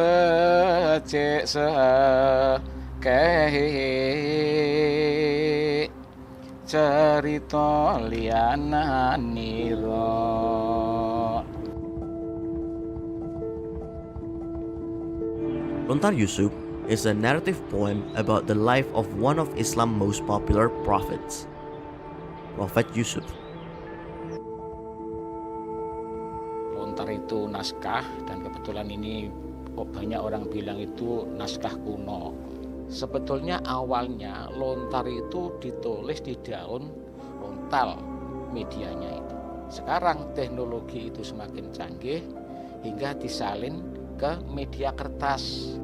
becik sekehe cerita liyananira. Lontar Yusuf is a narrative poem about the life of one of Islam's most popular prophets, Prophet Yusuf. Lontar itu naskah, dan kebetulan ini banyak orang bilang itu naskah kuno. Sebetulnya awalnya lontar itu ditulis di daun lontar medianya itu. Sekarang teknologi itu semakin canggih hingga disalin ke media kertas.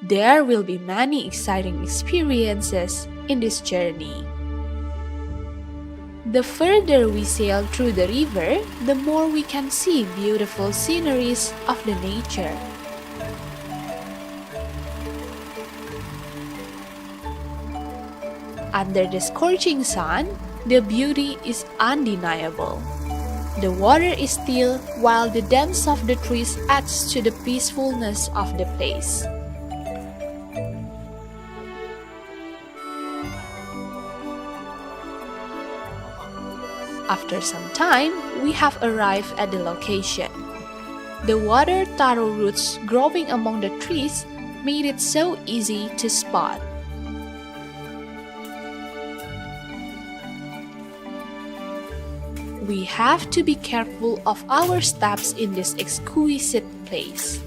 There will be many exciting experiences in this journey. The further we sail through the river, the more we can see beautiful sceneries of the nature. Under the scorching sun, the beauty is undeniable. The water is still, while the dance of the trees adds to the peacefulness of the place. After some time, we have arrived at the location. The water taro roots growing among the trees made it so easy to spot. We have to be careful of our steps in this exquisite place.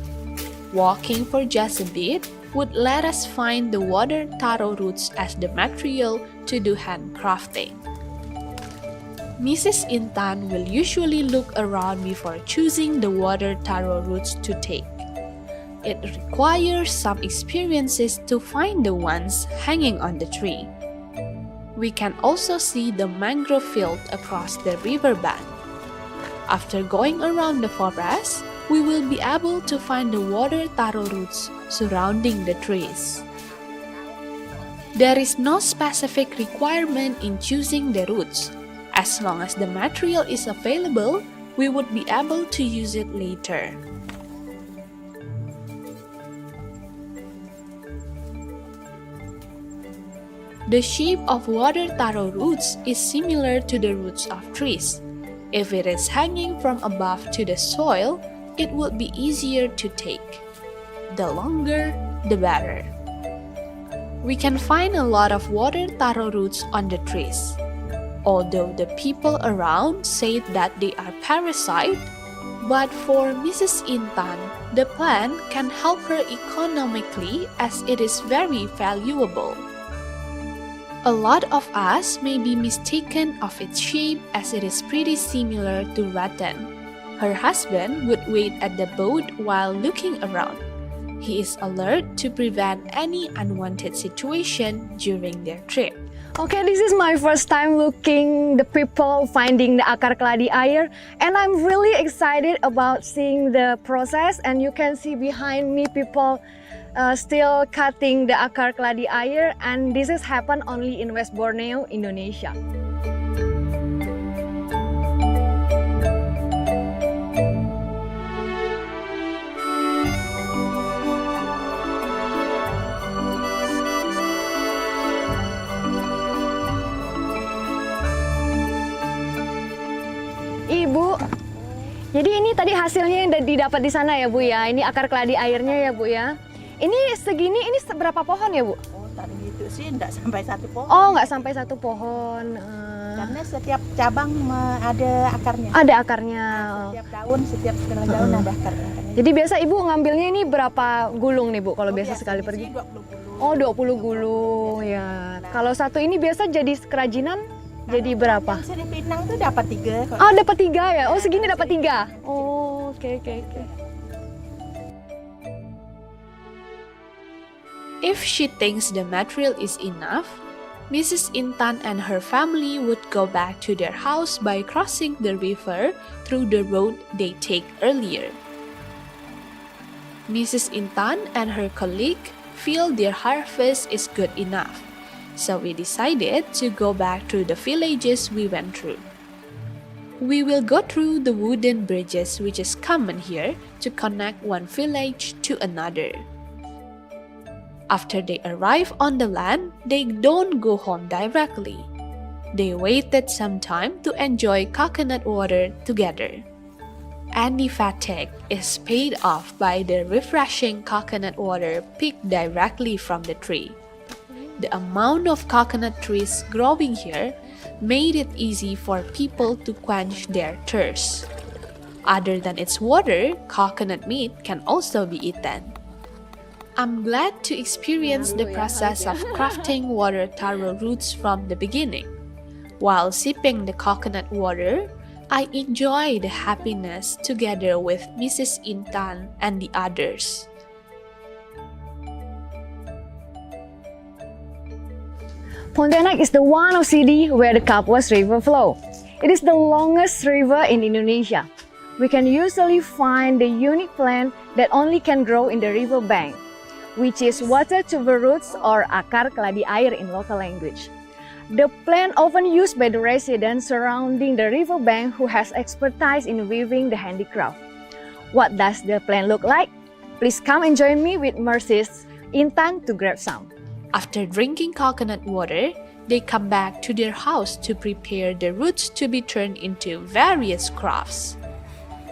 Walking for just a bit would let us find the water taro roots as the material to do handcrafting. Mrs. Intan will usually look around before choosing the water taro roots to take. It requires some experiences to find the ones hanging on the tree. We can also see the mangrove field across the riverbank. After going around the forest, we will be able to find the water taro roots surrounding the trees. There is no specific requirement in choosing the roots. As long as the material is available, we would be able to use it later. The shape of water taro roots is similar to the roots of trees. If it is hanging from above to the soil, it would be easier to take. The longer, the better. We can find a lot of water taro roots on the trees. Although the people around say that they are parasite, but for Mrs. Intan, the plant can help her economically as it is very valuable. A lot of us may be mistaken of its shape as it is pretty similar to rattan. Her husband would wait at the boat while looking around. He is alert to prevent any unwanted situation during their trip. Okay, this is my first time looking the people finding the akar keladi air, and I'm really excited about seeing the process. And you can see behind me people still cutting the akar keladi air, and this has happened only in West Borneo, Indonesia. Ibu, jadi ini tadi hasilnya yang didapat di sana ya Bu ya, ini akar keladi airnya ya Bu ya. Ini segini, ini berapa pohon ya Bu? Oh, tadi itu sih enggak sampai satu pohon. Oh, nggak sampai satu pohon. Karena setiap cabang ada akarnya. Ada akarnya. Setiap daun, setiap setengah daun ada akarnya. Jadi biasa Ibu ngambilnya ini berapa gulung nih Bu kalau biasa sekali pergi? 20 gulung. Oh, 20 gulung ya. Kalau satu ini biasa jadi kerajinan jadi berapa? Yang sering pinang tuh dapat 3. Oh, dapat 3 ya? Oh, segini dapat 3. Oh, oke. If she thinks the material is enough, Mrs. Intan and her family would go back to their house by crossing the river through the road they take earlier. Mrs. Intan and her colleague feel their harvest is good enough, so we decided to go back to the villages we went through. We will go through the wooden bridges which is common here to connect one village to another. After they arrive on the land, they don't go home directly. They waited some time to enjoy coconut water together. Any fatigue is paid off by the refreshing coconut water picked directly from the tree. The amount of coconut trees growing here made it easy for people to quench their thirst. Other than its water, coconut meat can also be eaten. I'm glad to experience the process of crafting water taro roots from the beginning. While sipping the coconut water, I enjoy the happiness together with Mrs. Intan and the others. Pontianak is the one of city where the Kapuas River flow. It is the longest river in Indonesia. We can usually find the unique plant that only can grow in the river bank, which is water tuber roots or akar keladi air in local language. The plant often used by the residents surrounding the river bank who has expertise in weaving the handicraft. What does the plant look like? Please come and join me with Mrs. Intan to grab some. After drinking coconut water, they come back to their house to prepare the roots to be turned into various crafts.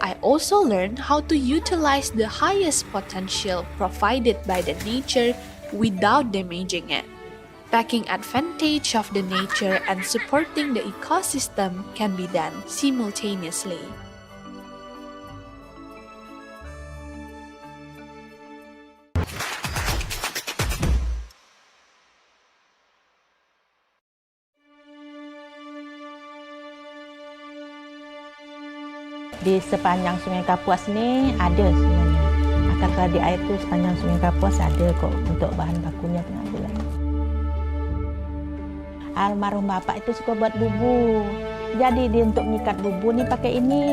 I also learned how to utilize the highest potential provided by the nature without damaging it. Taking advantage of the nature and supporting the ecosystem can be done simultaneously. Di sepanjang Sungai Kapuas ni ada semuanya. Akar keladi air tu sepanjang Sungai Kapuas ada kok untuk bahan bakunya pengambilan. Almarhum bapak itu suka buat bubu. Jadi dia untuk mengikat bubu ni pakai ini.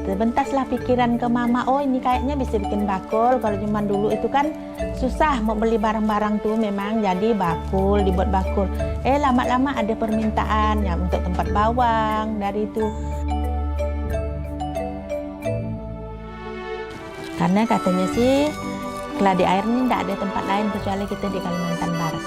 Terbentaslah pikiran ke mama, oh ini kayaknya bisa bikin bakul. Kalau zaman dulu itu kan susah mau beli barang-barang tu, memang jadi bakul, dibuat bakul. Lama-lama ada permintaan ya untuk tempat bawang dari itu. Karena katanya sih keladi air ini tidak ada tempat lain kecuali kita di Kalimantan Barat.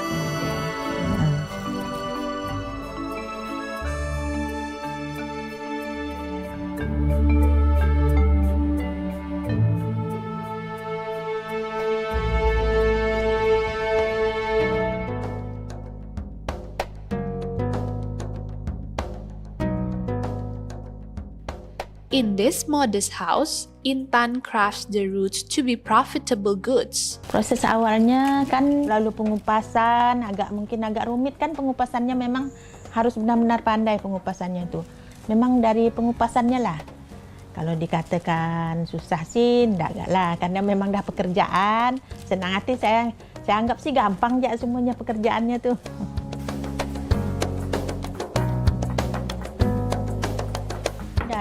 In this modest house, Intan crafts the roots to be profitable goods. Proses awalnya kan lalu pengupasan, mungkin agak rumit kan pengupasannya, memang harus benar-benar pandai pengupasannya itu. Memang dari pengupasannya lah. Kalau dikatakan susah sih, enggak lah, karena memang dah pekerjaan. Senang hati saya anggap sih gampang aja semuanya pekerjaannya tuh.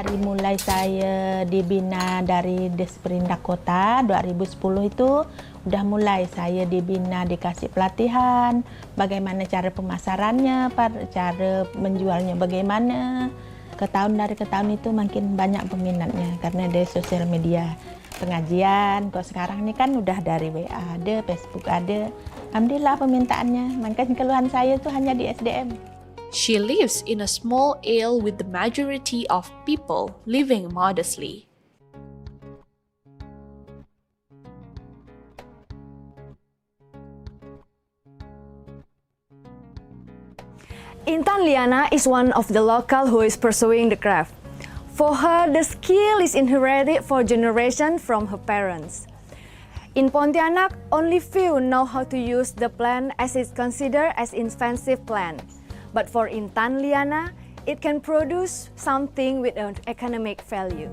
Dari mulai saya dibina dari Desperindak Kota 2010 itu udah mulai saya dibina, dikasih pelatihan bagaimana cara pemasarannya, cara menjualnya bagaimana. Dari ke tahun itu makin banyak peminatnya karena dari sosial media, pengajian. Kok sekarang ini kan udah dari WA ada, Facebook ada. Alhamdulillah permintaannya. Makanya keluhan saya itu hanya di SDM. She lives in a small ale with the majority of people living modestly. Intan Liana is one of the local who is pursuing the craft. For her, the skill is inherited for generations from her parents. In Pontianak, only few know how to use the plant as it's considered as invasive plant. But for Intan Liana, it can produce something with an economic value.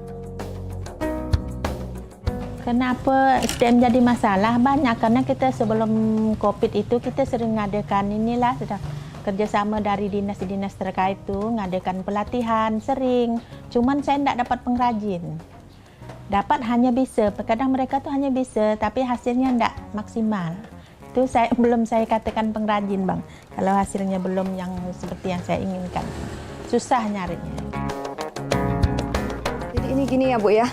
Kenapa SDM jadi masalah? Banyak karena kita sebelum COVID itu kita sering ngadakan inilah sudah kerjasama dari dinas-dinas terkait tuh ngadakan pelatihan sering. Cuman saya tidak dapat pengrajin. Dapat hanya bisa, kadang mereka tuh hanya bisa tapi hasilnya tidak maksimal. Itu belum saya katakan pengrajin bang. Kalau hasilnya belum yang seperti yang saya inginkan, susah nyarinya. Jadi ini gini ya Bu ya?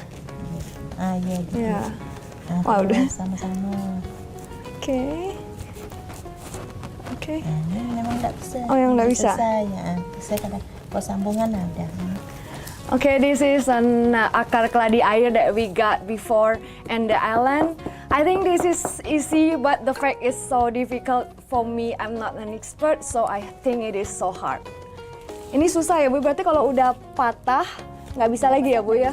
Iya gitu. Ya. Nah, Wah, udah. Sama-sama. Oke. Ini memang tidak bisa. Oh, yang tidak bisa? Ya. Saya kadang sambungan ada. Okay, this is an akar keladi air that we got before in the island. I think this is easy, but the fact is so difficult for me. I'm not an expert, so I think it is so hard. Ini susah ya Bu, berarti kalau udah patah nggak bisa lagi ya Bu ya?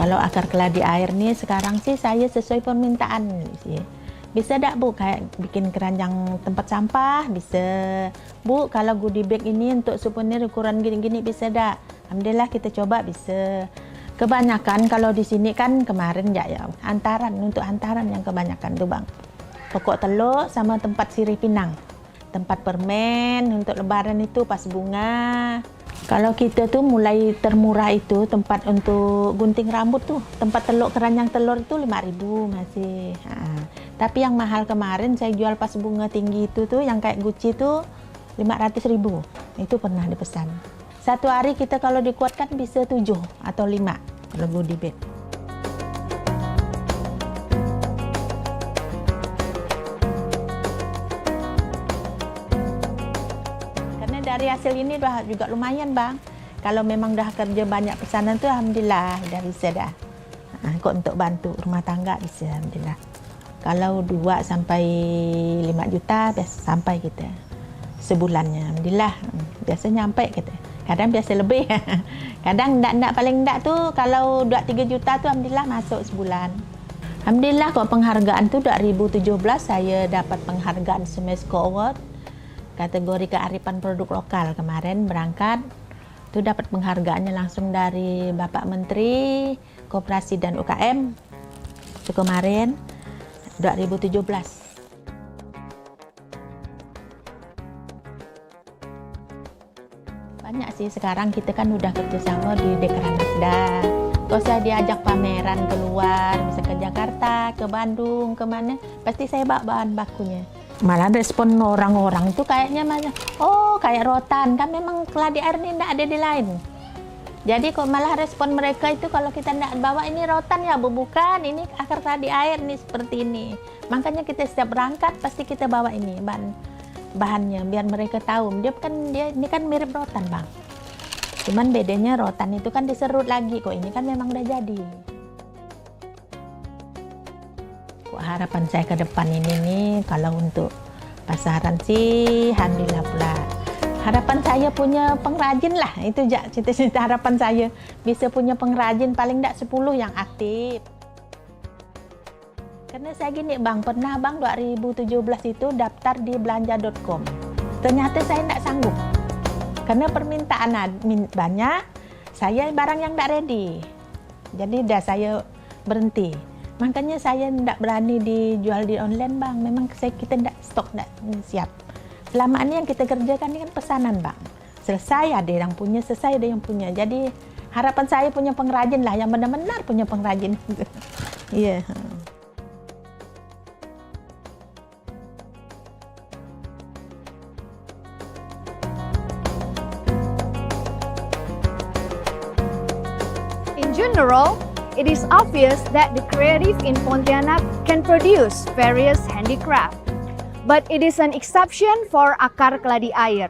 Kalau akar keladi air nih sekarang sih saya sesuai permintaan sih. Bisa tak Bu kayak bikin keranjang tempat sampah, bisa. Bu kalau goodie bag ini untuk souvenir ukuran gini-gini bisa tak? Alhamdulillah kita coba bisa. Kebanyakan kalau di sini kan kemarin ya antaran, untuk antaran yang kebanyakan tuh Bang. Pokok telur sama tempat sirih pinang. Tempat permen untuk lebaran itu pas bunga. Kalau kita tuh mulai termurah itu tempat untuk gunting rambut tuh, tempat telur keranjang telur itu 5.000 masih. Tapi yang mahal kemarin saya jual pas bunga tinggi itu tuh yang kayak Gucci tuh 500.000. Itu pernah dipesan. Satu hari kita kalau dikuatkan bisa 7 atau 5 kalau goodie bag. Dari hasil ini juga lumayan Bang. Kalau memang dah kerja banyak pesanan tuh alhamdulillah dah bisa dah. Kok untuk bantu rumah tangga bisa alhamdulillah. Kalau 2 sampai 5 juta biasa sampai kita sebulannya alhamdulillah. Biasa nyampe kita. Kadang biasa lebih. Kadang enggak paling enggak tuh kalau 2-3 juta tuh alhamdulillah masuk sebulan. Alhamdulillah kok penghargaan tuh 2017 saya dapat penghargaan Semesco Award. Kategori kearifan produk lokal kemarin berangkat itu dapat penghargaannya langsung dari Bapak Menteri Koperasi dan UKM itu kemarin 2017. Banyak sih sekarang kita kan udah kerjasama di Dekranasda. Kalau saya diajak pameran keluar, bisa ke Jakarta, ke Bandung, kemana, pasti saya bawa bahan bakunya. Malah respon orang-orang itu kayaknya oh kayak rotan, kan memang keladi air ini tidak ada di lain. Jadi kok malah respon mereka itu kalau kita tidak bawa ini rotan ya bukan, ini akar keladi air nih seperti ini. Makanya kita setiap berangkat pasti kita bawa ini bahannya biar mereka tahu dia ini kan mirip rotan Bang. Cuman bedanya rotan itu kan diserut lagi, kok ini kan memang udah jadi. Harapan saya ke depan ini nih, kalau untuk pasaran sih alhamdulillah pula. Harapan saya punya pengrajin lah, itu cita-cita harapan saya. Bisa punya pengrajin paling enggak 10 yang aktif. Karena saya gini Bang, pernah Bang 2017 itu daftar di belanja.com. Ternyata saya enggak sanggup. Karena permintaan banyak, saya barang yang enggak ready. Jadi udah saya berhenti. Makanya saya tidak berani dijual di online Bang. Memang kita tidak stok, tidak siap. Selama ini yang kita kerjakan ini kan pesanan Bang. Selesai ada yang punya, selesai ada yang punya. Jadi harapan saya punya pengrajin lah, yang benar-benar punya pengrajin. Iya. In general, it is obvious that the creative in Pontianak can produce various handicraft, but it is an exception for akar keladi air.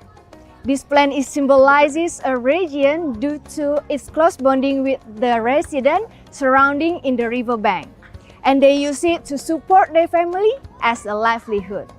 This plant symbolizes a region due to its close bonding with the resident surrounding in the riverbank, and they use it to support their family as a livelihood.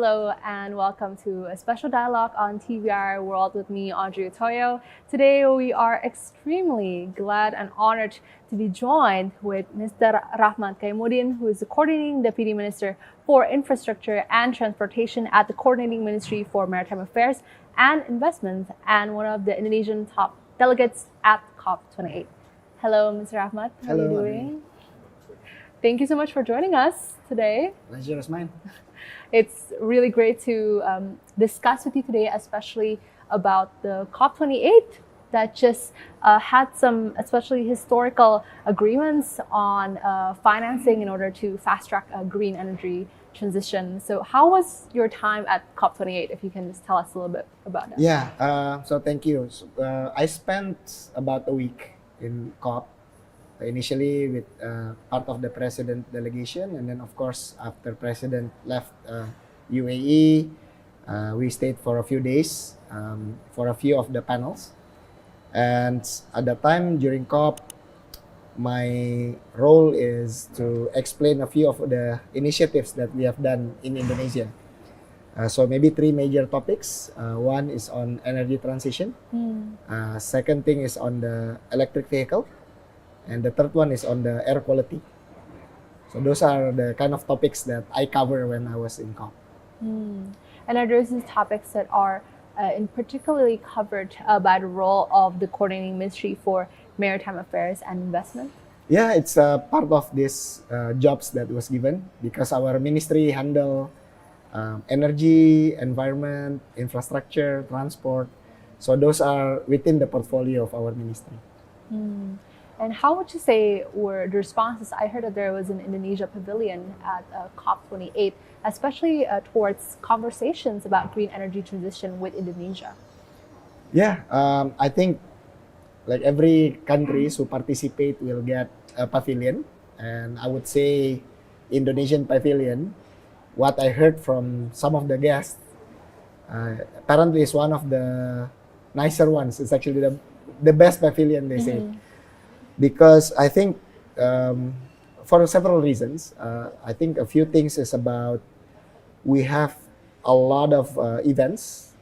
Hello and welcome to a special dialogue on TVRI World with me, Audrey Otoyo. Today we are extremely glad and honored to be joined with Mr. Rachmat Kaimuddin, who is the Coordinating Deputy Minister for Infrastructure and Transportation at the Coordinating Ministry for Maritime Affairs and Investments and one of the Indonesian top delegates at COP28. Hello, Mr. Rachmat. How are you doing? Thank you so much for joining us today. Pleasure is mine. It's really great to discuss with you today, especially about the COP28 that just had some especially historical agreements on financing in order to fast track a green energy transition. So how was your time at COP28, if you can just tell us a little bit about that? Yeah, so thank you. So, I spent about a week in COP, initially with part of the president delegation, and then of course after president left UAE, we stayed for a few days for a few of the panels. And at the time during COP, my role is to explain a few of the initiatives that we have done in Indonesia. So maybe three major topics. One is on energy transition. Second thing is on the electric vehicle. And the third one is on the air quality. So those are the kind of topics that I cover when I was in COP. And are those topics that are in particularly covered by the role of the Coordinating Ministry for Maritime Affairs and Investment? Yeah, it's part of these jobs that was given because our ministry handle energy, environment, infrastructure, transport. So those are within the portfolio of our ministry. And how would you say were the responses? I heard that there was an Indonesia pavilion at COP28, especially towards conversations about green energy transition with Indonesia. Yeah, I think like every countries who participate will get a pavilion, and I would say Indonesian pavilion. What I heard from some of the guests, apparently is one of the nicer ones. It's actually the best pavilion, they say. Because I think for several reasons, I think a few things is about we have a lot of events,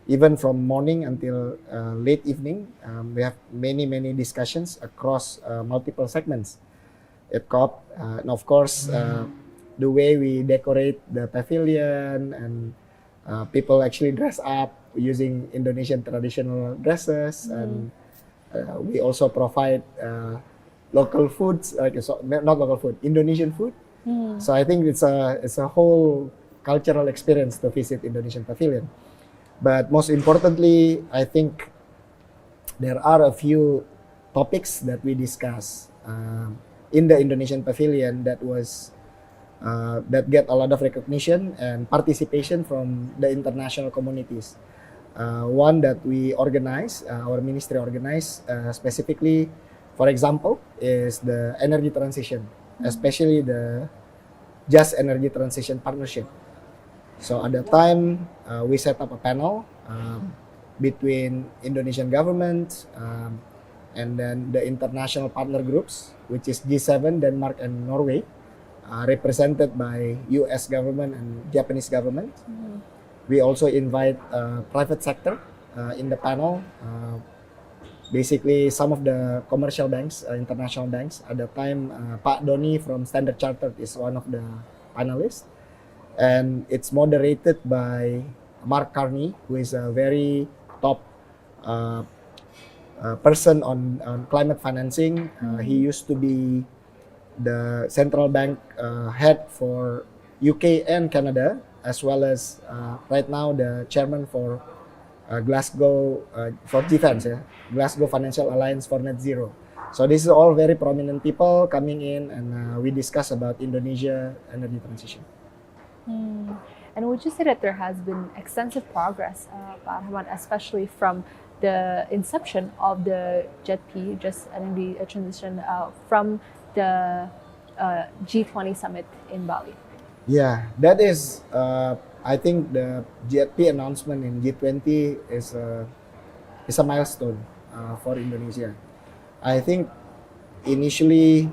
even from morning until late evening. We have many discussions across multiple segments at COP. And of course, the way we decorate the pavilion and people actually dress up using Indonesian traditional dresses, and we also provide local foods, not local food, Indonesian food. So I think it's a whole cultural experience to visit Indonesian pavilion. But most importantly, I think there are a few topics that we discuss in the Indonesian pavilion that get a lot of recognition and participation from the international communities. One that we organize, our ministry organized specifically, for example, is the energy transition, especially the Just Energy Transition Partnership. So at the time, we set up a panel between Indonesian government and then the international partner groups, which is G7, Denmark, and Norway, represented by US government and Japanese government. We also invite private sector in the panel. Basically, some of the commercial banks, international banks. At the time, Pak Doni from Standard Chartered is one of the panelists. And it's moderated by Mark Carney, who is a very top person on climate financing. He used to be the central bank head for UK and Canada, as well as right now the chairman for Glasgow for defense, Glasgow Financial Alliance for Net Zero. So this is all very prominent people coming in, and we discuss about Indonesia energy transition. And would you say that there has been extensive progress, Pak Rachmat, especially from the inception of the JETP, Just Energy Transition, from the G20 summit in Bali? Yeah, that is, I think the JETP announcement in G20 is a milestone for Indonesia. I think initially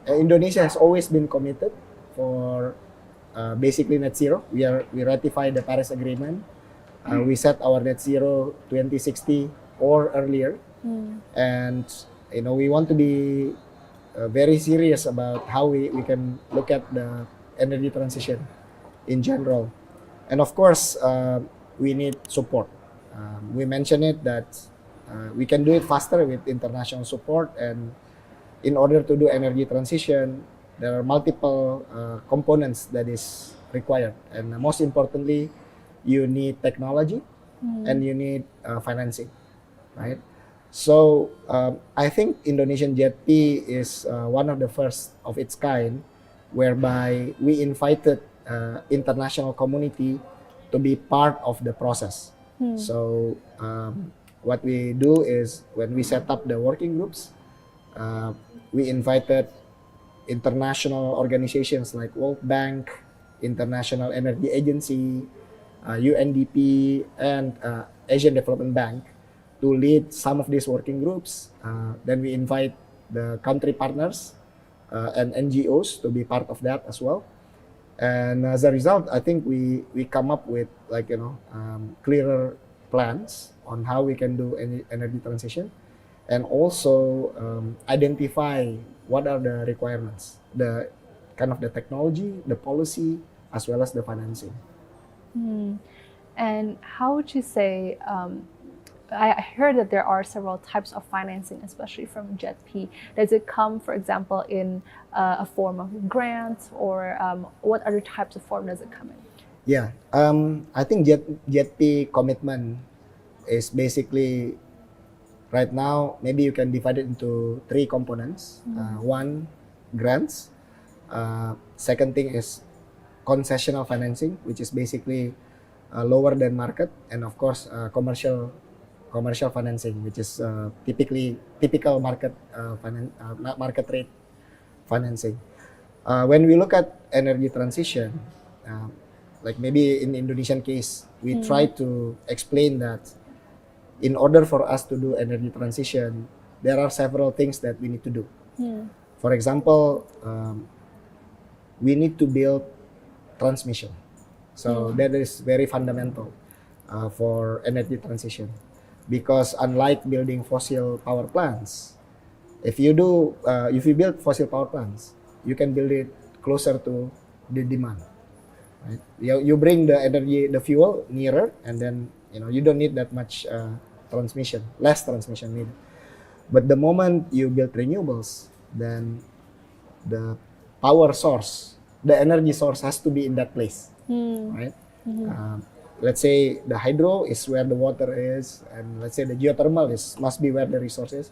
Indonesia has always been committed for basically net zero. We ratified the Paris Agreement. We set our net zero 2060 or earlier, and we want to be very serious about how we can look at the energy transition in general. And of course, we need support. We mentioned it that we can do it faster with international support, and in order to do energy transition, there are multiple components that is required, and most importantly, you need technology and you need financing, right? So I think Indonesian JETP is one of the first of its kind, whereby we invited international community to be part of the process. So what we do is, when we set up the working groups, we invited international organizations like World Bank, International Energy Agency, UNDP, and Asian Development Bank to lead some of these working groups. Then we invite the country partners and NGOs to be part of that as well. And as a result, I think we come up with clearer plans on how we can do energy transition, and also identify what are the requirements, the kind of the technology, the policy, as well as the financing. And how would you say, I heard that there are several types of financing, especially from JETP. Does it come, for example, in a form of grants, or what other types of form does it come in? Yeah, I think JETP commitment is basically, right now, maybe you can divide it into three components. One, grants. Second thing is concessional financing, which is basically lower than market, and of course commercial financing, which is typical market market rate financing. When we look at energy transition, like maybe in the Indonesian case, we try to explain that in order for us to do energy transition, there are several things that we need to do. For example, we need to build transmission. So that is very fundamental for energy transition, because unlike building fossil power plants, if you build fossil power plants, you can build it closer to the demand, right? You bring the energy, the fuel nearer, and then you don't need that much transmission, less transmission needed. But the moment you build renewables, then the power source, the energy source has to be in that place, right? Let's say the hydro is where the water is, and let's say the geothermal must be where the resource is,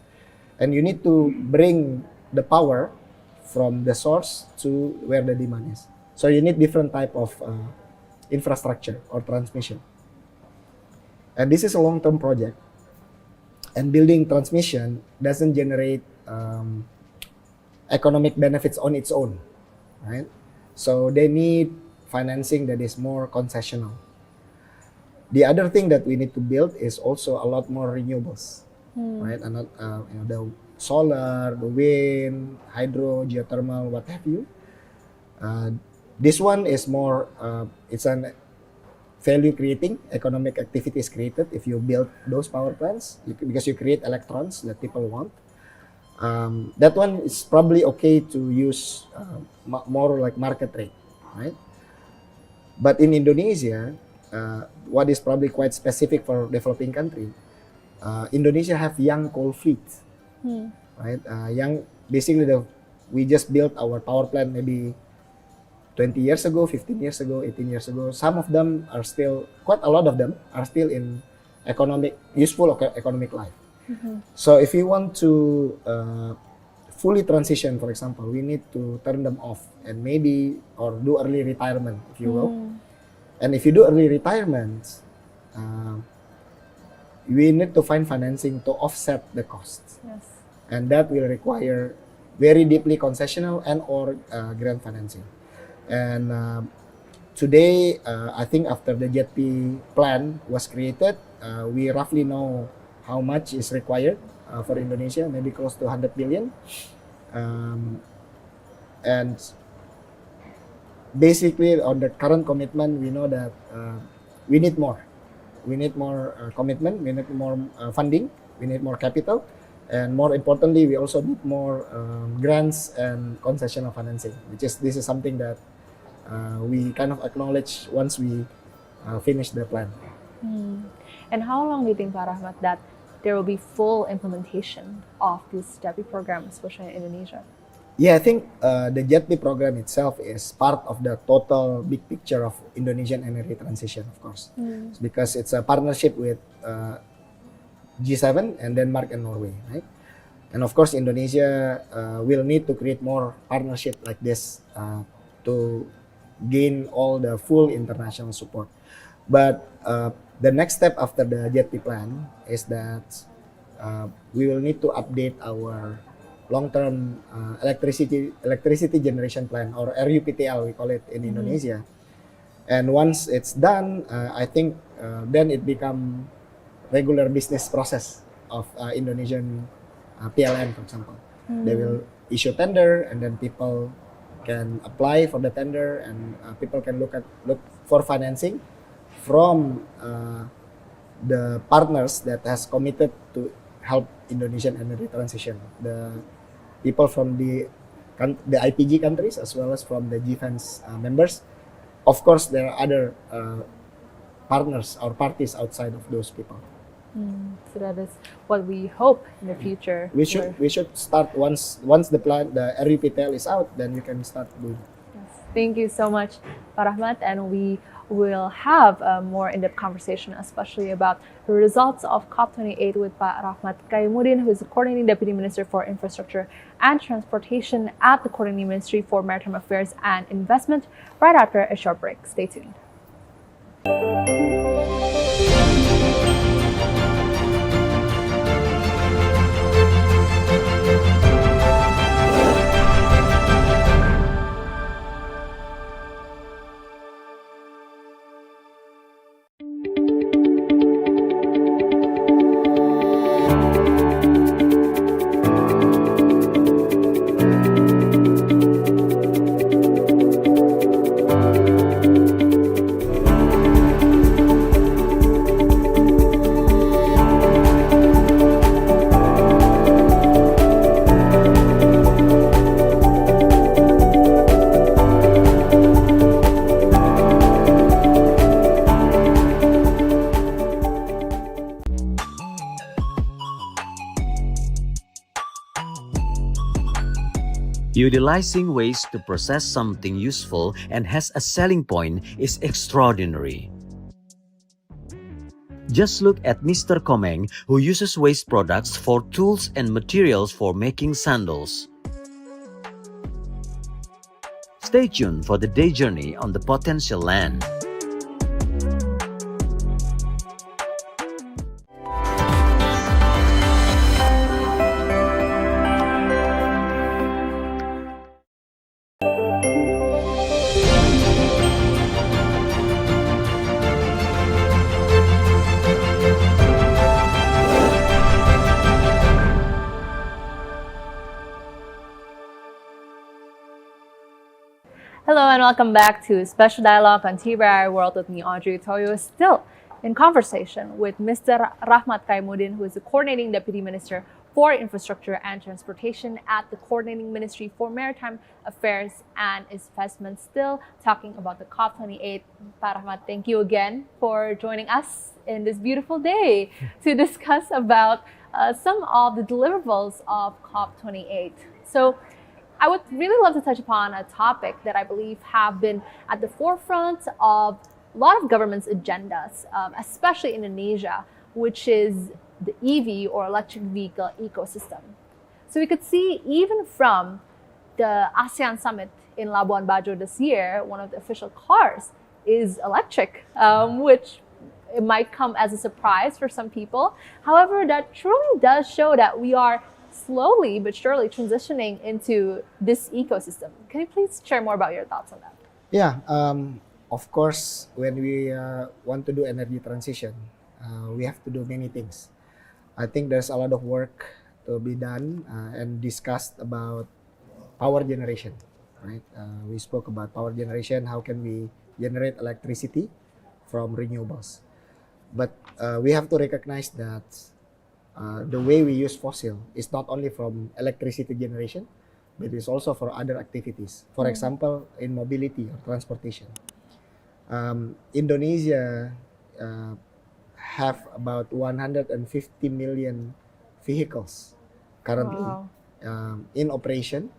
and you need to bring the power from the source to where the demand is. So you need different type of infrastructure or transmission, and this is a long-term project. And building transmission doesn't generate economic benefits on its own, right? So they need financing that is more concessional. The other thing that we need to build is also a lot more renewables, right? And the solar, the wind, hydro, geothermal, what have you. This one is more, it's an value creating, economic activity is created if you build those power plants, because you create electrons that people want. That one is probably okay to use more like market rate, right? But in Indonesia, what is probably quite specific for developing country, Indonesia have young coal fleet, right? Basically we just built our power plant maybe 20 years ago, 15 years ago, 18 years ago. Some of them are still, quite a lot of them are still in useful economic life. So if you want to fully transition, for example, we need to turn them off and or do early retirement, if you will. And if you do early retirement, we need to find financing to offset the costs. Yes. And that will require very deeply concessional and or grant financing. And today, I think after the JETP plan was created, we roughly know how much is required for Indonesia, maybe close to 100 billion. And basically on the current commitment, we know that we need more. We need more commitment. We need more funding. We need more capital, and more importantly, we also need more grants and concessional financing. This is something that we kind of acknowledge once we finish the plan. And how long do you think, Pak Rachmat, that there will be full implementation of this JETP program, especially in Indonesia? Yeah, I think the JETP program itself is part of the total big picture of Indonesian energy transition, of course, because it's a partnership with G7 and Denmark and Norway, right? And of course, Indonesia will need to create more partnership like this to gain all the full international support. But the next step after the JETP plan is that we will need to update our long-term electricity generation plan, or RUPTL we call it in Indonesia. And once it's done, I think then it become regular business process of Indonesian PLN, for example. They will issue tender, and then people can apply for the tender, and people can look for financing from the partners that has committed to help Indonesian energy transition. The people from the IPG countries as well as from the G7 members. Of course, there are other partners or parties outside of those people. So that is what we hope in the future. We should start once the plan, the RUPTL is out, then we can start doing. Yes. Thank you so much, Pak Rachmat, and we will have a more in-depth conversation, especially about the results of COP28 with Pak Rachmat Kaimuddin, who is the Coordinating Deputy Minister for Infrastructure and Transportation at the Coordinating Ministry for Maritime Affairs and Investment, right after a short break. Stay tuned. Utilizing waste to process something useful and has a selling point is extraordinary. Just look at Mr. Komeng, who uses waste products for tools and materials for making sandals. Stay tuned for the day journey on the potential land. Hello and welcome back to Special Dialogue on TVRIWorld with me, Audrey Toyo, still in conversation with Mr. Rachmat Kaimuddin, who is the Coordinating Deputy Minister for Infrastructure and Transportation at the Coordinating Ministry for Maritime Affairs and Investment, still talking about the COP28. Pak Rachmat, thank you again for joining us in this beautiful day to discuss about some of the deliverables of COP28. So I would really love to touch upon a topic that I believe have been at the forefront of a lot of governments' agendas, especially in Indonesia, which is the EV or electric vehicle ecosystem. So we could see even from the ASEAN summit in Labuan Bajo this year, one of the official cars is electric, which it might come as a surprise for some people. However, that truly does show that we are slowly but surely transitioning into this ecosystem. Can you please share more about your thoughts on that? Yeah, of course, when we want to do energy transition, we have to do many things. I think there's a lot of work to be done and discussed about power generation. right? We spoke about power generation. How can we generate electricity from renewables? But we have to recognize that the way we use fossil is not only from electricity generation, but it's also for other activities. For example, in mobility or transportation. Indonesia have about 150 million vehicles currently in operation,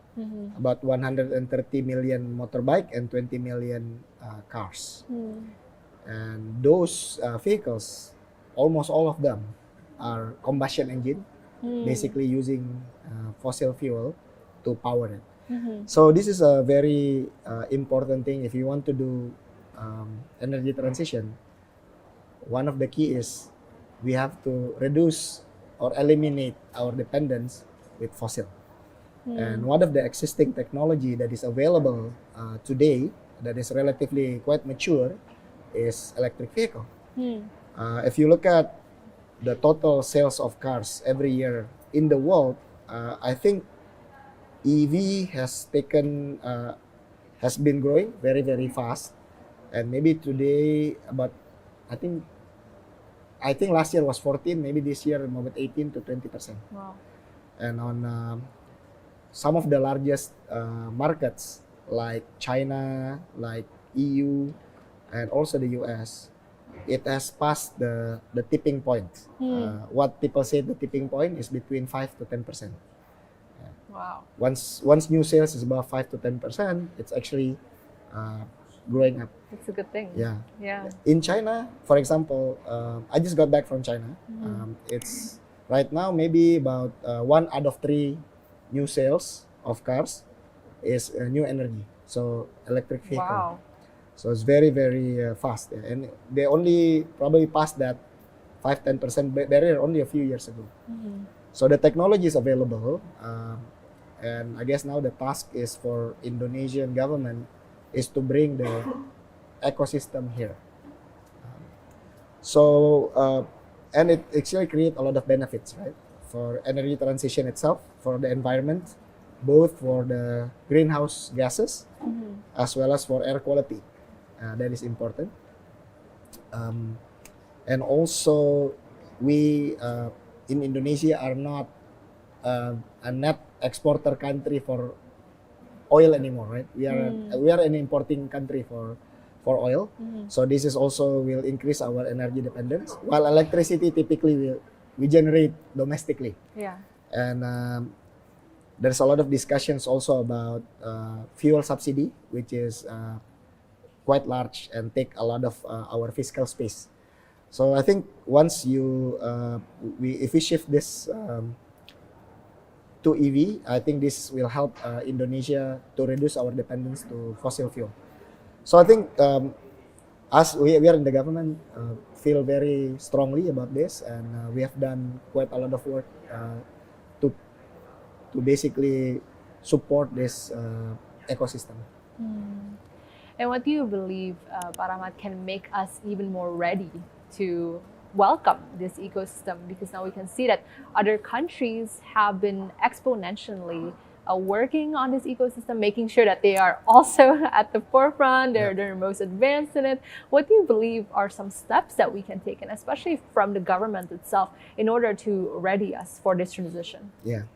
about 130 million motorbike and 20 million cars. And those vehicles, almost all of them are combustion engine, basically using fossil fuel to power it. So this is a very important thing if you want to do energy transition. One of the key is we have to reduce or eliminate our dependence with fossil. And one of the existing technology that is available today that is relatively quite mature is electric vehicle. If you look at the total sales of cars every year in the world, I think EV has been growing very, very fast. And maybe today about, I think last year was 14, maybe this year about 18 to 20%. Wow. And on some of the largest markets like China, like EU, and also the US, it has passed the tipping point. What people say the tipping point is between 5 to 10%. Wow. Once new sales is above 5 to 10%, it's actually growing up. It's a good thing. Yeah. Yeah. In China, for example, I just got back from China. It's right now maybe about 1 out of 3 new sales of cars is new energy, so electric vehicle. Wow. So it's very, very fast, and they only probably passed that 5-10% barrier only a few years ago. So the technology is available, and I guess now the task is for Indonesian government is to bring the ecosystem here. And it actually creates a lot of benefits, right? For energy transition itself, for the environment, both for the greenhouse gases as well as for air quality. That is important. And also, we in Indonesia are not a net exporter country for oil anymore, right? We are an importing country for oil. So this is also will increase our energy dependence. While electricity typically we generate domestically. Yeah. And there's a lot of discussions also about fuel subsidy, which is quite large and take a lot of our fiscal space. So I think once if we shift this to EV, I think this will help Indonesia to reduce our dependence to fossil fuel. So I think us, we are in the government, feel very strongly about this, and we have done quite a lot of work to basically support this ecosystem. And what do you believe, Pak Rachmat, can make us even more ready to welcome this ecosystem? Because now we can see that other countries have been exponentially working on this ecosystem, making sure that they are also at the forefront, they're most advanced in it. What do you believe are some steps that we can take, and especially from the government itself, in order to ready us for this transition? Yeah.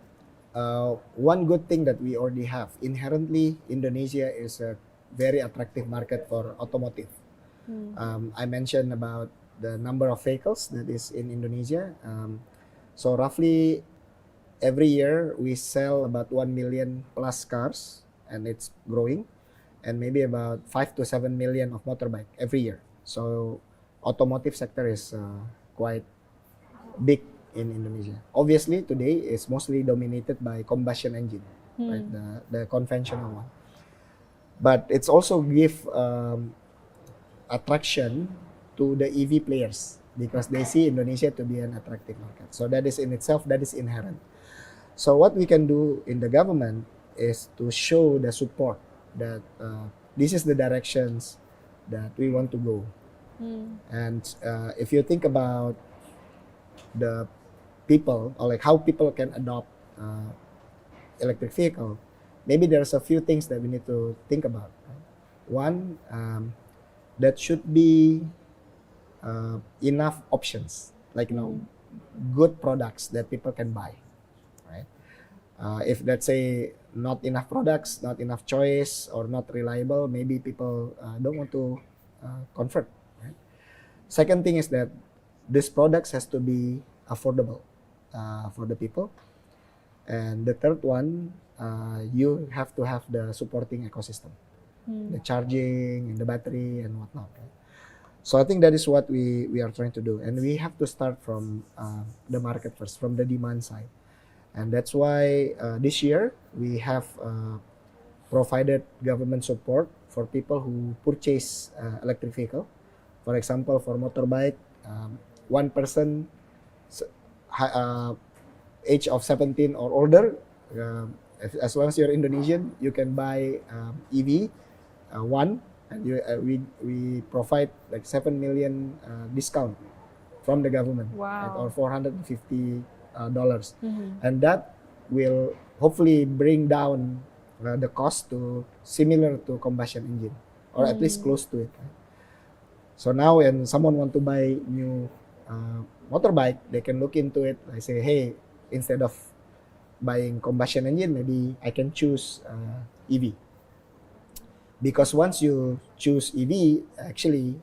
One good thing that we already have, inherently, Indonesia is a very attractive market for automotive. I mentioned about the number of vehicles that is in Indonesia. So roughly every year we sell about 1 million plus cars, and it's growing, and maybe about 5 to 7 million of motorbike every year. So automotive sector is quite big in Indonesia. Obviously today it's mostly dominated by combustion engine, right? The conventional one. But it's also give attraction to the EV players because they see Indonesia to be an attractive market. So that is in itself, that is inherent. So what we can do in the government is to show the support that this is the directions that we want to go. And if you think about the people, or like how people can adopt electric vehicle, maybe there's a few things that we need to think about. One, that should be enough options, like good products that people can buy, right? If let's say not enough products, not enough choice, or not reliable, maybe people don't want to convert. Right? Second thing is that these products has to be affordable for the people. And the third one, you have to have the supporting ecosystem, the charging and the battery and whatnot. Right? So I think that is what we are trying to do, and we have to start from the market first, from the demand side, and that's why this year we have provided government support for people who purchase electric vehicle. For example, for motorbike, one person age of 17 or older, as long as you're Indonesian, you can buy EV one, and we provide like 7 million discount from the government, right, or $450, and that will hopefully bring down the cost to similar to combustion engine, or at least close to it. Right? So now when someone want to buy new motorbike, they can look into it. I say, hey, instead of buying combustion engine, maybe I can choose EV. Because once you choose EV, actually,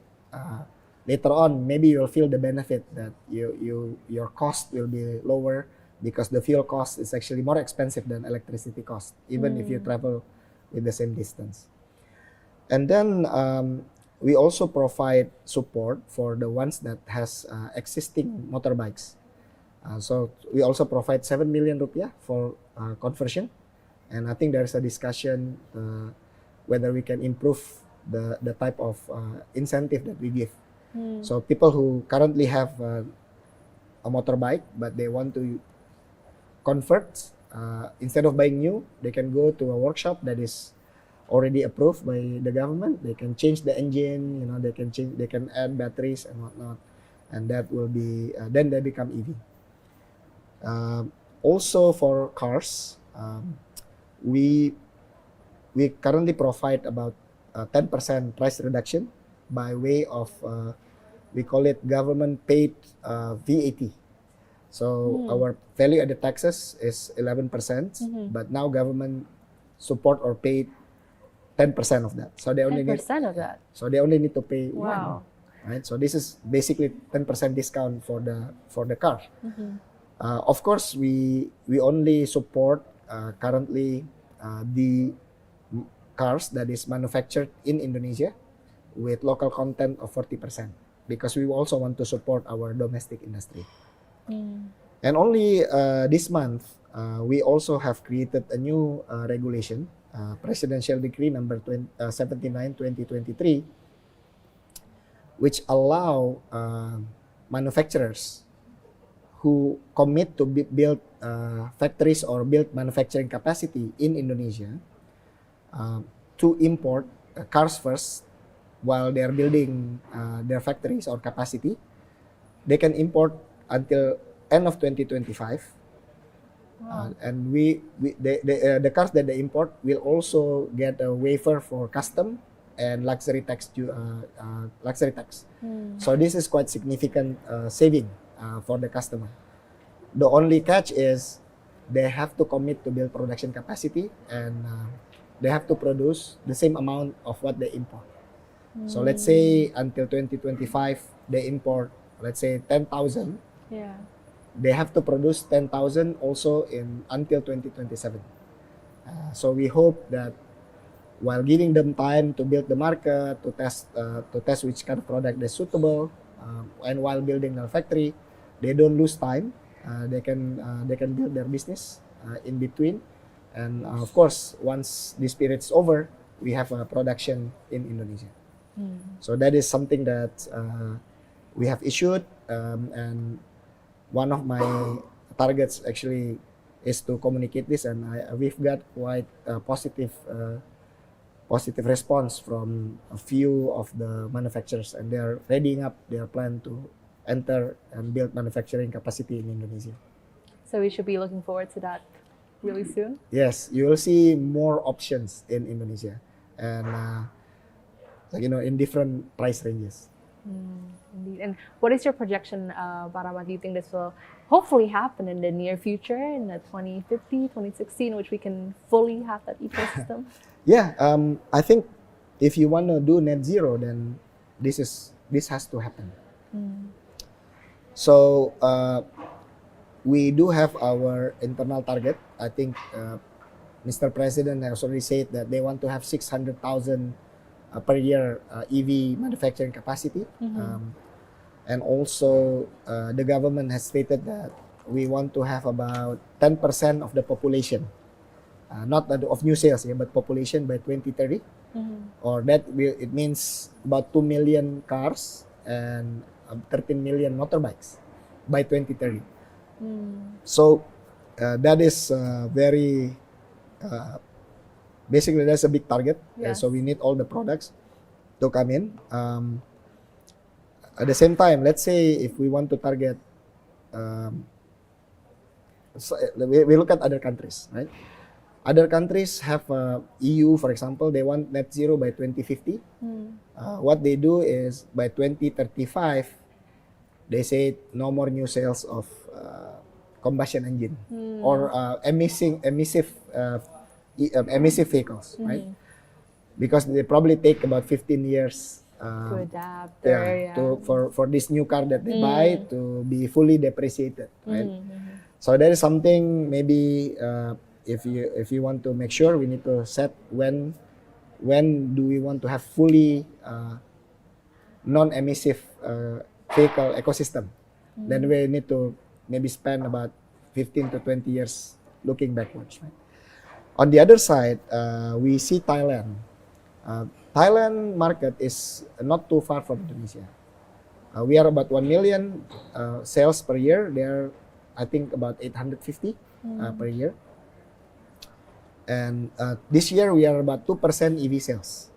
later on, maybe you'll feel the benefit that your cost will be lower, because the fuel cost is actually more expensive than electricity cost, even if you travel with the same distance. And then we also provide support for the ones that has existing motorbikes. So we also provide 7 million rupiah for conversion, and I think there's a discussion whether we can improve the type of incentive that we give. So people who currently have a motorbike but they want to convert, instead of buying new, they can go to a workshop that is already approved by the government. They can change the engine, they can add batteries and whatnot, and that will be then they become EV. Also for cars, we currently provide about 10% price reduction by way of we call it government paid VAT. So our value added taxes is 11%, but now government support or paid 10% of that. So they only 10% of that. So they only need to pay one. Right. So this is basically 10% discount for the car. Of course, we only support currently the cars that is manufactured in Indonesia with local content of 40%, because we also want to support our domestic industry. And only this month, we also have created a new regulation, Presidential Decree number 79/2023, which allow manufacturers who commit to build factories or build manufacturing capacity in Indonesia to import cars first while they are building their factories or capacity. They can import until end of 2025. And the cars that they import will also get a waiver for custom and luxury tax. So this is quite significant saving for the customer. The only catch is they have to commit to build production capacity, and they have to produce the same amount of what they import. So let's say until 2025 they import, let's say 10,000. They have to produce 10,000 also until 2027. So we hope that while giving them time to build the market, to test which kind of product is suitable, and while building their factory, they don't lose time. They can build their business in between, and of course, once this period is over, we have a production in Indonesia. So that is something that we have issued, and one of my targets actually is to communicate this, and we've got quite a positive response from a few of the manufacturers, and they are readying up their plan to enter and build manufacturing capacity in Indonesia. So we should be looking forward to that. really soon? Yes, you will see more options in Indonesia, and in different price ranges. Indeed. And what is your projection, Pak Rahmat? Do you think this will hopefully happen in the near future, in the 2050, 2016, which we can fully have that ecosystem? Yeah, I think if you want to do net zero, then this has to happen. So we do have our internal target. I think Mr. President has already said that they want to have 600,000 per year EV manufacturing capacity. And also the government has stated that we want to have about 10% of the population, not of new sales, but population by 2030. Or it means about 2 million cars and 13 million motorbikes by 2030. So that is very basically that's a big target. So we need all the products to come in. At the same time, let's say if we want to target, we look at other countries, right? Other countries have EU, for example, they want net zero by 2050. What they do is by 2035, they say no more new sales of combustion engine or emissive vehicles, right? Because they probably take about 15 years to adapt. For this new car that they buy to be fully depreciated, right? So that is something maybe if you want to make sure, we need to set when do we want to have fully non-emissive vehicle ecosystem. Then we need to maybe spend about 15 to 20 years looking backwards, right? On the other side, we see Thailand. Thailand market is not too far from Indonesia. We are about 1 million sales per year. They are, I think, about 850 per year. And this year we are about 2% EV sales.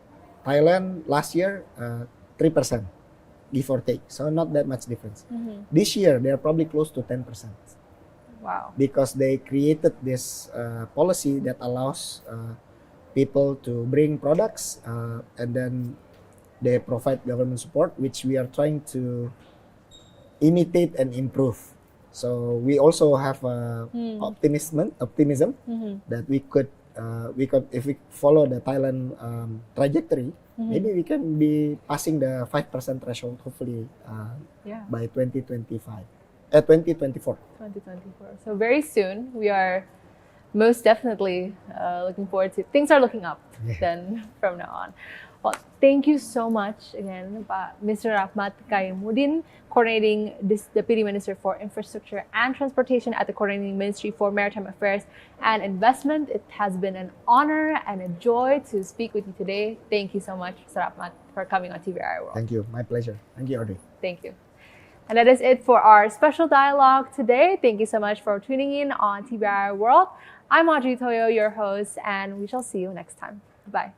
Thailand last year 3%, give or take. So not that much difference. This year they are probably close to 10%. Wow. Because they created this policy that allows people to bring products and then they provide government support, which we are trying to imitate and improve. So we also have optimism that we could if we follow the Thailand trajectory, maybe we can be passing the 5% threshold hopefully by 2024. 2024. So very soon, we are most definitely looking forward to, things are looking up then from now on. Well, thank you so much again, Mr. Rachmat Kaimuddin, coordinating Deputy Minister for Infrastructure and Transportation at the Coordinating Ministry for Maritime Affairs and Investment. It has been an honor and a joy to speak with you today. Thank you so much, Mr. Rachmat, for coming on TVRIWorld. Thank you. My pleasure. Thank you, Audrey. Thank you. And that is it for our special dialogue today. Thank you so much for tuning in on TVRIWorld. I'm Audrey Toyo, your host, and we shall see you next time. Bye.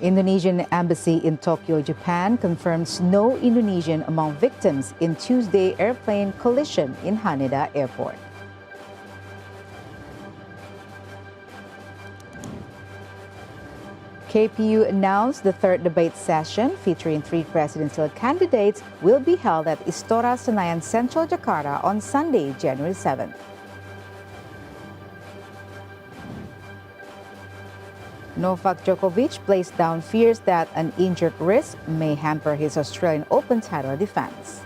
Indonesian embassy in Tokyo, Japan confirms no Indonesian among victims in Tuesday airplane collision in Haneda Airport. KPU announced the third debate session featuring 3 presidential candidates will be held at Istora Senayan Central, Jakarta on Sunday, January 7th. Novak Djokovic placed down fears that an injured wrist may hamper his Australian Open title defense.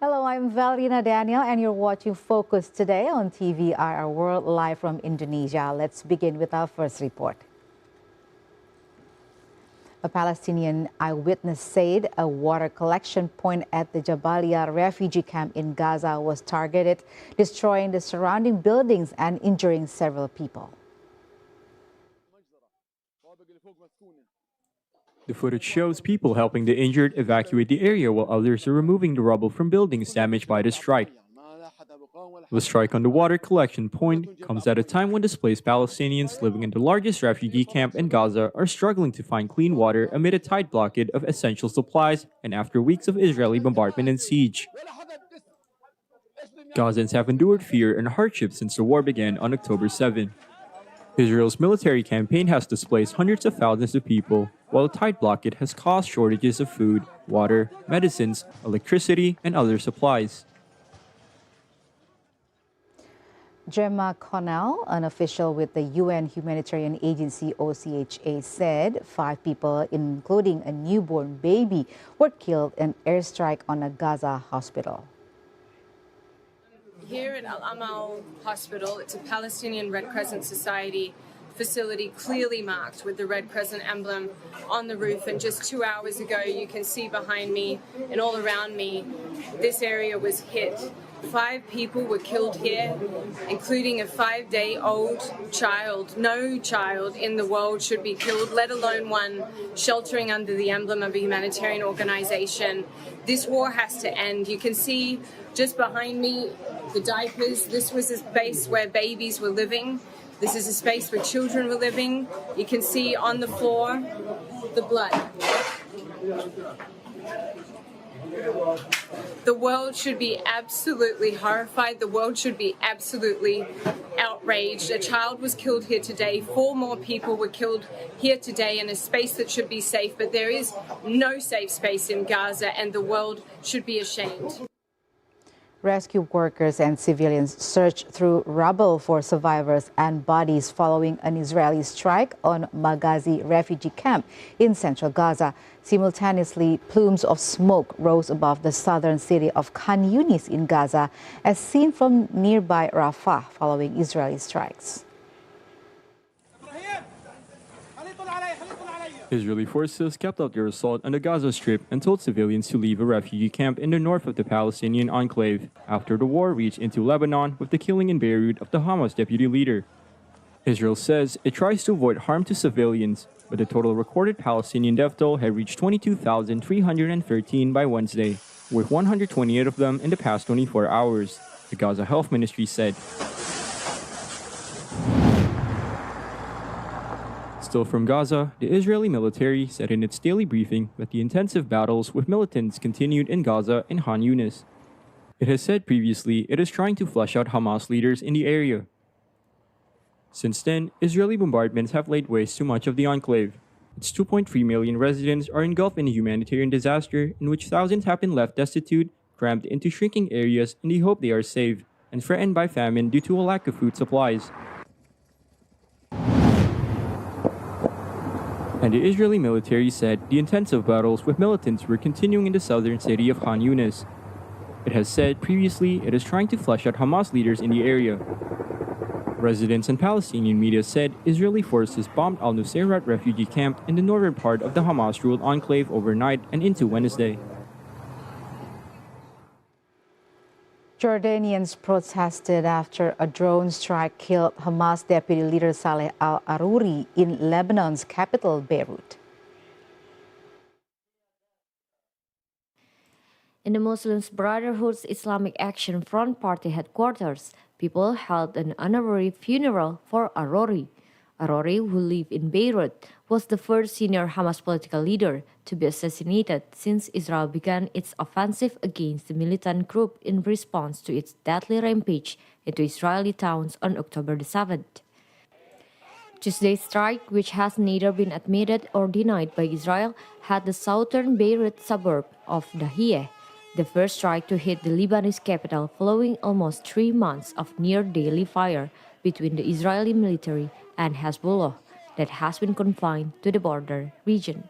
Hello, I'm Valerina Daniel, and you're watching Focus today on TVRI World live from Indonesia. Let's begin with our first report. A Palestinian eyewitness said a water collection point at the Jabalia refugee camp in Gaza was targeted, destroying the surrounding buildings and injuring several people. The footage shows people helping the injured evacuate the area while others are removing the rubble from buildings damaged by the strike. The strike on the water collection point comes at a time when displaced Palestinians living in the largest refugee camp in Gaza are struggling to find clean water amid a tight blockade of essential supplies and after weeks of Israeli bombardment and siege. Gazans have endured fear and hardship since the war began on October 7. Israel's military campaign has displaced hundreds of thousands of people, while a tight blockade has caused shortages of food, water, medicines, electricity, and other supplies. Gemma Connell, an official with the UN humanitarian agency OCHA, said 5 people, including a newborn baby, were killed in an airstrike on a Gaza hospital. Here at Al Amal Hospital, it's a Palestinian Red Crescent Society facility clearly marked with the Red Crescent emblem on the roof, and just 2 hours ago you can see behind me and all around me this area was hit. 5 people were killed here, including a 5-day-old child. No child in the world should be killed, let alone one sheltering under the emblem of a humanitarian organization. This war has to end. You can see just behind me the diapers. This was a space where babies were living. This is a space where children were living. You can see on the floor the blood. The world should be absolutely horrified. The world should be absolutely outraged. A child was killed here today. 4 more people were killed here today in a space that should be safe. But there is no safe space in Gaza, and the world should be ashamed. Rescue workers and civilians searched through rubble for survivors and bodies following an Israeli strike on Maghazi refugee camp in central Gaza. Simultaneously, plumes of smoke rose above the southern city of Khan Yunis in Gaza, as seen from nearby Rafah following Israeli strikes. Israeli forces kept up their assault on the Gaza Strip and told civilians to leave a refugee camp in the north of the Palestinian enclave after the war reached into Lebanon with the killing in Beirut of the Hamas deputy leader. Israel says it tries to avoid harm to civilians, but the total recorded Palestinian death toll had reached 22,313 by Wednesday, with 128 of them in the past 24 hours, the Gaza Health Ministry said. Still from Gaza, the Israeli military said in its daily briefing that the intensive battles with militants continued in Gaza and Khan Yunis. It has said previously it is trying to flush out Hamas leaders in the area. Since then, Israeli bombardments have laid waste to much of the enclave. Its 2.3 million residents are engulfed in a humanitarian disaster in which thousands have been left destitute, crammed into shrinking areas in the hope they are safe, and threatened by famine due to a lack of food supplies. And the Israeli military said the intensive battles with militants were continuing in the southern city of Khan Yunis. It has said previously it is trying to flush out Hamas leaders in the area. Residents and Palestinian media said Israeli forces bombed al-Nusayrat refugee camp in the northern part of the Hamas-ruled enclave overnight and into Wednesday. Jordanians protested after a drone strike killed Hamas deputy leader Saleh al-Aruri in Lebanon's capital, Beirut. In the Muslim Brotherhood's Islamic Action Front Party headquarters, people held an honorary funeral for Aruri. Aruri, who lived in Beirut, was the first senior Hamas political leader to be assassinated since Israel began its offensive against the militant group in response to its deadly rampage into Israeli towns on October 7th. Tuesday's strike, which has neither been admitted or denied by Israel, had the southern Beirut suburb of Dahiyeh, the first strike to hit the Lebanese capital following almost 3 months of near-daily fire between the Israeli military and Hezbollah that has been confined to the border region.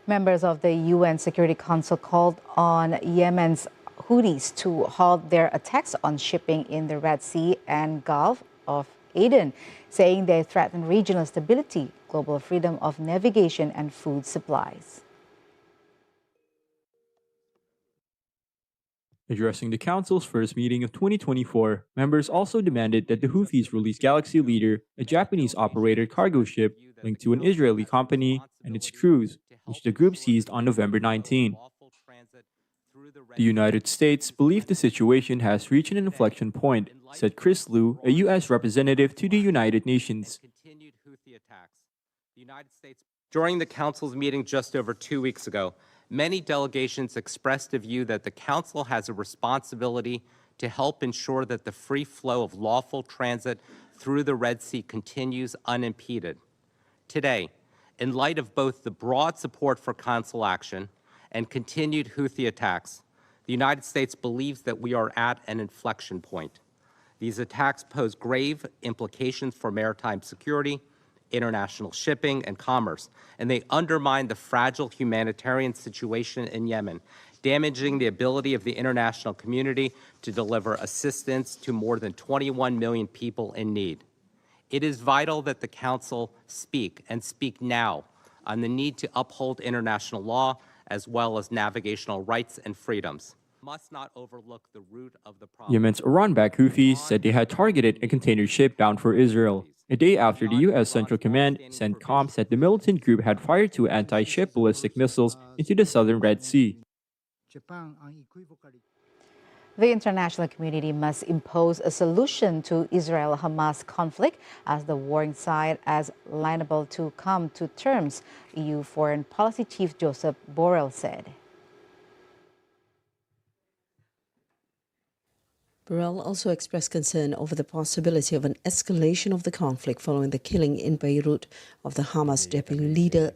Members of the UN Security Council called on Yemen's Houthis to halt their attacks on shipping in the Red Sea and Gulf of Aden, saying they threaten regional stability, global freedom of navigation, and food supplies. Addressing the Council's first meeting of 2024, members also demanded that the Houthis release Galaxy Leader, a Japanese-operated cargo ship linked to an Israeli company, and its crews, which the group seized on November 19. The United States believe the situation has reached an inflection point, said Chris Lu, a U.S. representative to the United Nations. During the Council's meeting just over 2 weeks ago, many delegations expressed a view that the Council has a responsibility to help ensure that the free flow of lawful transit through the Red Sea continues unimpeded. Today, in light of both the broad support for Council action and continued Houthi attacks, the United States believes that we are at an inflection point. These attacks pose grave implications for maritime security, international shipping, and commerce, and they undermine the fragile humanitarian situation in Yemen, damaging the ability of the international community to deliver assistance to more than 21 million people in need. It is vital that the Council speak, and speak now, on the need to uphold international law as well as navigational rights and freedoms. Must not overlook the root of the problem. Yemen's Iran-backed Houthis said they had targeted a container ship bound for Israel, a day after the U.S. Central Command, CENTCOM, said the militant group had fired 2 anti-ship ballistic missiles into the southern Red Sea. The international community must impose a solution to Israel-Hamas conflict as the warring side is liable to come to terms, EU Foreign Policy Chief Joseph Borrell said. Borrell also expressed concern over the possibility of an escalation of the conflict following the killing in Beirut of the Hamas deputy leader